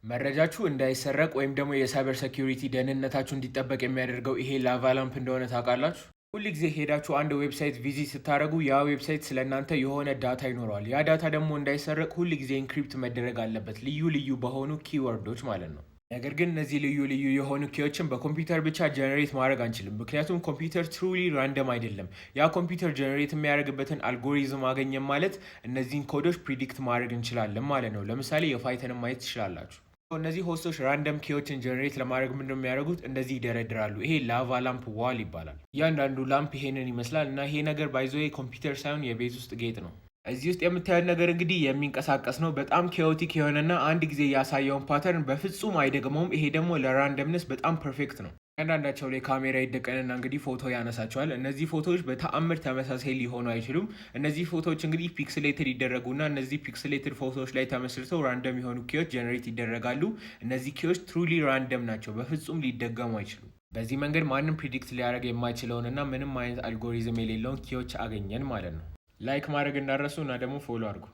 መረጃችሁ እንዳይሰረቅ ወይም ደግሞ የሳይበር ሴኩሪቲ ደህንነታችሁ እንዲጠበቅ የሚያደርገው ይሄ ላቫ ላምፕ እንደሆነ ታውቃላችሁ? ሁል ጊዜ ሄዳችሁ አንድ ዌብሳይት ቪዚት ስታደርጉ ያ ዌብሳይት ስለ እናንተ የሆነ ዳታ ይኖረዋል። ያ ዳታ ደግሞ እንዳይሰረቅ ሁል ጊዜ ኢንክሪፕት መደረግ አለበት፣ ልዩ ልዩ በሆኑ ኪወርዶች ማለት ነው። ነገር ግን እነዚህ ልዩ ልዩ የሆኑ ኪዎችን በኮምፒውተር ብቻ ጀነሬት ማድረግ አንችልም። ምክንያቱም ኮምፒውተር ትሩሊ ራንደም አይደለም። ያ ኮምፒውተር ጀነሬት የሚያደርግበትን አልጎሪዝም አገኘም ማለት እነዚህን ኮዶች ፕሪዲክት ማድረግ እንችላለን ማለት ነው። ለምሳሌ የፋይተንን ማየት ትችላላችሁ። እነዚህ ሆስቶች ራንደም ኪዎችን ጀነሬት ለማድረግ ምንድነው የሚያደርጉት? እንደዚህ ይደረድራሉ። ይሄ ላቫ ላምፕ ዋል ይባላል። እያንዳንዱ ላምፕ ይሄንን ይመስላል እና ይሄ ነገር ባይዞ ኮምፒውተር ሳይሆን የቤት ውስጥ ጌጥ ነው። እዚህ ውስጥ የምታዩት ነገር እንግዲህ የሚንቀሳቀስ ነው። በጣም ኬኦቲክ የሆነና አንድ ጊዜ ያሳየውን ፓተርን በፍጹም አይደግመውም። ይሄ ደግሞ ለራንደምነስ በጣም ፐርፌክት ነው። አንዳንዳቸው ላይ ካሜራ ይደቀንና እንግዲህ ፎቶ ያነሳቸዋል። እነዚህ ፎቶዎች በተአምር ተመሳሳይ ሊሆኑ አይችሉም። እነዚህ ፎቶዎች እንግዲህ ፒክስሌትድ ይደረጉና እነዚህ ፒክስሌትድ ፎቶዎች ላይ ተመስርተው ራንደም የሆኑ ኪዎች ጀነሬት ይደረጋሉ። እነዚህ ኪዎች ትሩሊ ራንደም ናቸው፣ በፍጹም ሊደገሙ አይችሉም። በዚህ መንገድ ማንም ፕሪዲክት ሊያደርግ የማይችለውንና ምንም አይነት አልጎሪዝም የሌለውን ኪዎች አገኘን ማለት ነው። ላይክ ማድረግ እንዳረሱ እና ደግሞ ፎሎ አድርጉ።